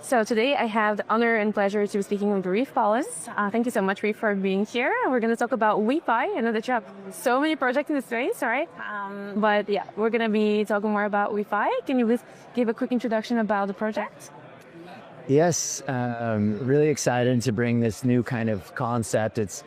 So today I have the honor and pleasure to be speaking with Reeve Collins. Thank you so much, Reeve, for being here. We're going to talk about WeFi. I know that you have so many projects in this space, right? But yeah, we're going to be talking more about WeFi. Can you please give a quick introduction about the project? Yes, really excited to bring this new kind of concept. It's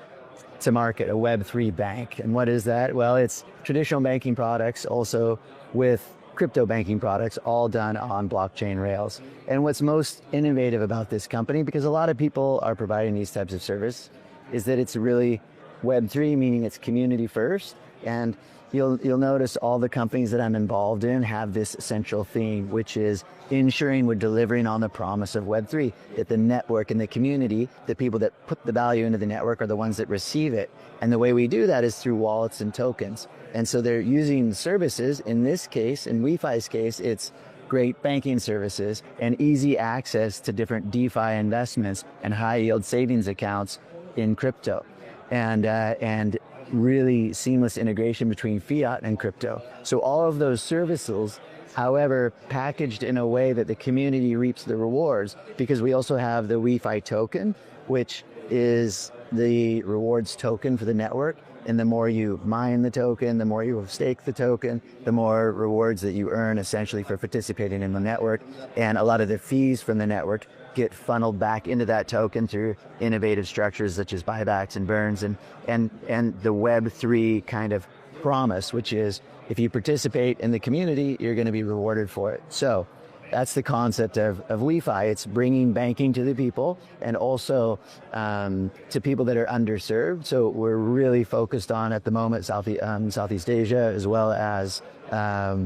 to market, a Web3 bank. And what is that? Well, it's traditional banking products also with crypto banking products, all done on blockchain rails. And what's most innovative about this company, because a lot of people are providing these types of service, is that it's really Web3, meaning it's community first. And you'll notice all the companies that I'm involved in have this central theme, which is ensuring we're delivering on the promise of Web3, that the network and the community, the people that put the value into the network are the ones that receive it. And the way we do that is through wallets and tokens. And so they're using services, in this case, in WeFi's case, it's great banking services and easy access to different DeFi investments and high yield savings accounts in crypto. And really seamless integration between fiat and crypto. So all of those services, however, packaged in a way that the community reaps the rewards, because we also have the WeFi token, which is the rewards token for the network. And the more you mine the token, the more you stake the token, the more rewards that you earn essentially for participating in the network. And a lot of the fees from the network get funneled back into that token through innovative structures such as buybacks and burns and the Web3 kind of promise, which is if you participate in the community, you're going to be rewarded for it. So that's the concept of WeFi. It's bringing banking to the people and also to people that are underserved. So we're really focused on, at the moment, Southeast Asia, as well as a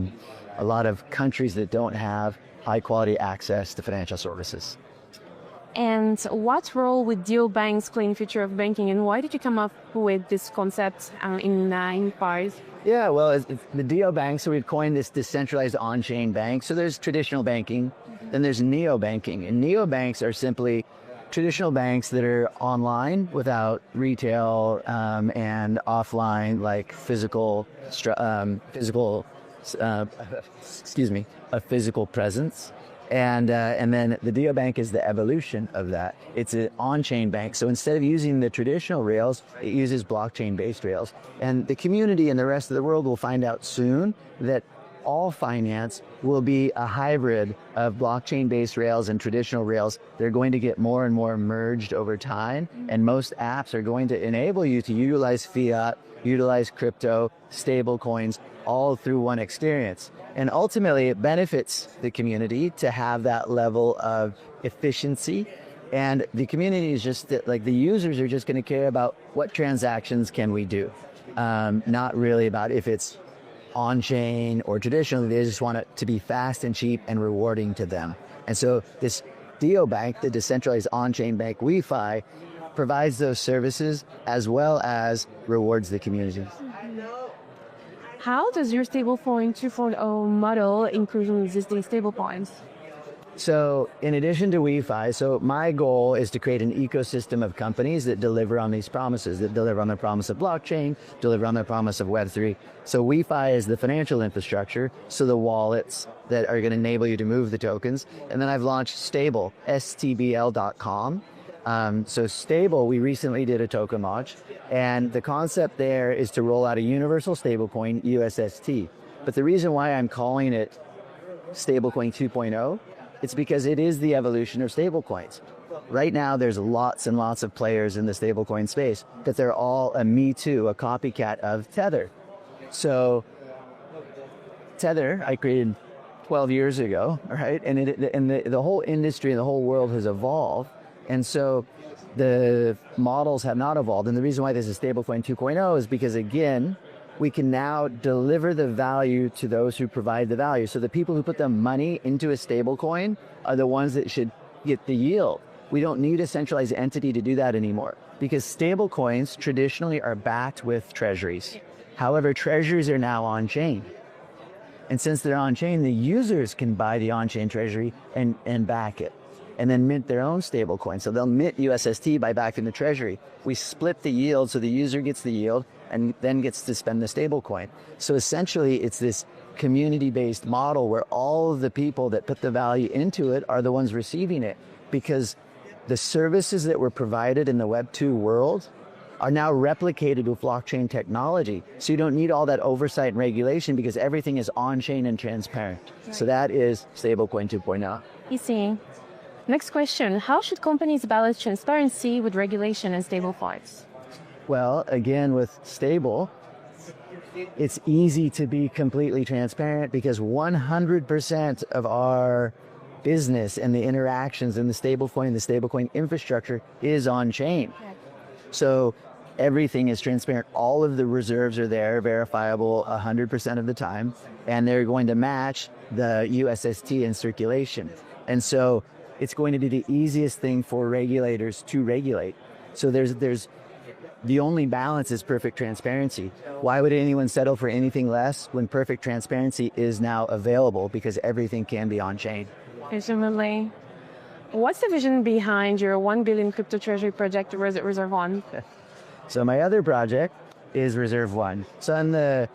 lot of countries that don't have high quality access to financial services. And what role would neobanks play in the future of banking, and why did you come up with this concept in Paris? Yeah, well, it's the neobanks, so we've coined this decentralized on-chain bank. So there's traditional banking, then there's neobanking. And neobanks are simply traditional banks that are online without retail and offline, like a physical presence. And then the neobank is the evolution of that. It's an on-chain bank. So instead of using the traditional rails, it uses blockchain-based rails. And the community and the rest of the world will find out soon that all finance will be a hybrid of blockchain-based rails and traditional rails. They're going to get more and more merged over time. And most apps are going to enable you to utilize fiat, utilize crypto, stable coins, all through one experience. And ultimately, it benefits the community to have that level of efficiency. And the community is just that, like, the users are just going to care about what transactions can we do, not really about if it's on-chain or traditional. They just want it to be fast and cheap and rewarding to them. And so this neobank, the decentralized on-chain bank WeFi, provides those services as well as rewards the community. How does your stablecoin 2.0 model include existing stablecoins? So in addition to WeFi, so my goal is to create an ecosystem of companies that deliver on these promises, that deliver on the promise of blockchain, deliver on the promise of Web3. So WeFi is the financial infrastructure, so the wallets that are going to enable you to move the tokens. And then I've launched Stable, STBL.com. So Stable, we recently did a token launch, and the concept there is to roll out a universal stablecoin, USST. But the reason why I'm calling it Stablecoin 2.0, it's because it is the evolution of stablecoins. Right now, there's lots and lots of players in the stablecoin space, but they're all a me too, a copycat of Tether. So Tether, I created 12 years ago, right? And the whole industry and the whole world has evolved. And so the models have not evolved. And the reason why this is Stablecoin 2.0 is because, again, we can now deliver the value to those who provide the value. So the people who put the money into a stablecoin are the ones that should get the yield. We don't need a centralized entity to do that anymore, because stablecoins traditionally are backed with treasuries. However, treasuries are now on-chain. And since they're on-chain, the users can buy the on-chain treasury and back it, and then mint their own stable coin. So they'll mint USST by backing the treasury. We split the yield, so the user gets the yield and then gets to spend the stable coin. So essentially, it's this community-based model where all of the people that put the value into it are the ones receiving it, because the services that were provided in the Web 2 world are now replicated with blockchain technology. So you don't need all that oversight and regulation because everything is on-chain and transparent. Right. So that is Stablecoin 2.0. Easy. Next question. How should companies balance transparency with regulation and stablecoins? Well, again, with stable, it's easy to be completely transparent because 100% of our business and the interactions in the stablecoin infrastructure is on-chain. Yeah. So everything is transparent. All of the reserves are there, verifiable 100% of the time, and they're going to match the USST in circulation. And so it's going to be the easiest thing for regulators to regulate. So there's the only balance is perfect transparency. Why would anyone settle for anything less when perfect transparency is now available because everything can be on-chain? Absolutely. What's the vision behind your 1 billion crypto treasury project, Reserve One? So my other project is Reserve One. So I'm the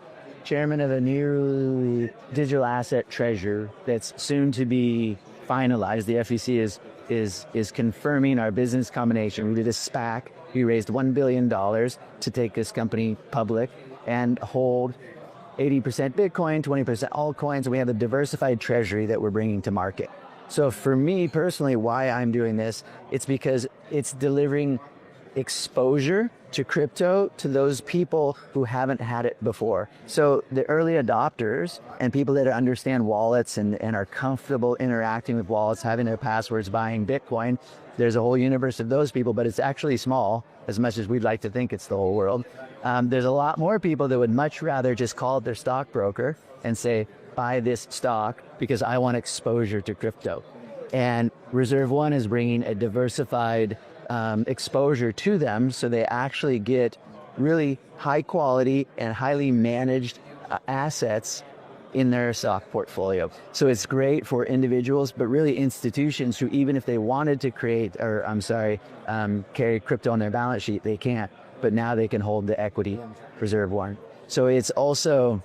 chairman of a new digital asset treasure that's soon to be finalized. The FEC is confirming our business combination. We did a SPAC. We raised $1 billion to take this company public and hold 80% Bitcoin, 20% altcoins. And we have a diversified treasury that we're bringing to market. So for me personally, why I'm doing this, it's because it's delivering exposure to crypto to those people who haven't had it before. So the early adopters and people that understand wallets and are comfortable interacting with wallets, having their passwords, buying Bitcoin, there's a whole universe of those people, but it's actually small, as much as we'd like to think it's the whole world. There's a lot more people that would much rather just call their stockbroker and say, buy this stock because I want exposure to crypto. And Reserve One is bringing a diversified exposure to them, so they actually get really high quality and highly managed assets in their stock portfolio. So it's great for individuals, but really institutions who, even if they wanted to carry crypto on their balance sheet, they can't. But now they can hold the equity Reserve One. So it's also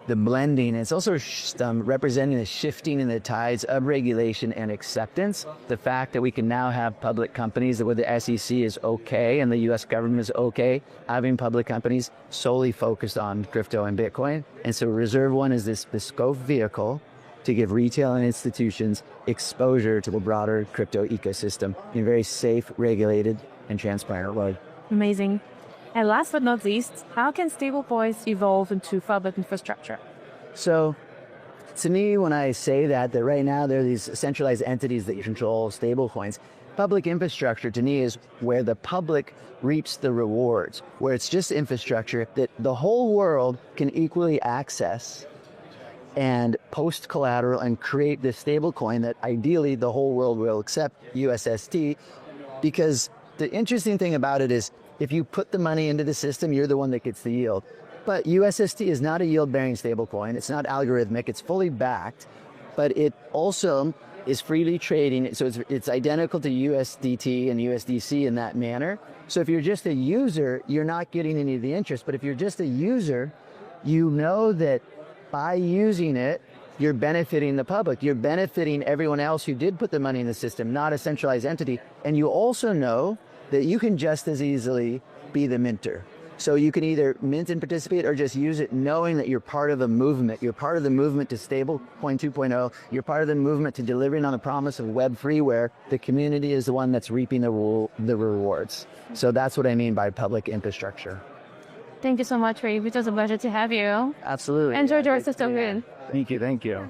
the blending. It's also representing the shifting in the tides of regulation and acceptance. The fact that we can now have public companies where the SEC is okay and the US government is okay having public companies solely focused on crypto and Bitcoin. And so Reserve One is this bespoke vehicle to give retail and institutions exposure to the broader crypto ecosystem in a very safe, regulated, and transparent way. Amazing. And last but not least, how can stablecoins evolve into public infrastructure? So, to me, when I say that right now there are these centralized entities that control stablecoins, public infrastructure to me is where the public reaps the rewards, where it's just infrastructure that the whole world can equally access and post collateral and create this stablecoin that ideally the whole world will accept, USST, because the interesting thing about it is if you put the money into the system, you're the one that gets the yield. But USST is not a yield-bearing stablecoin. It's not algorithmic. It's fully backed, but it also is freely trading. So it's identical to USDT and USDC in that manner. So if you're just a user, you're not getting any of the interest. But if you're just a user, you know that by using it, you're benefiting the public. You're benefiting everyone else who did put the money in the system, not a centralized entity. And you also know that you can just as easily be the minter. So you can either mint and participate or just use it knowing that you're part of a movement. You're part of the movement to Stablecoin 2.0. You're part of the movement to delivering on the promise of Web3, where the community is the one that's reaping the rewards. So that's what I mean by public infrastructure. Thank you so much, Reeve. It was a pleasure to have you. Absolutely. Enjoy the rest of the weekend. Thank you.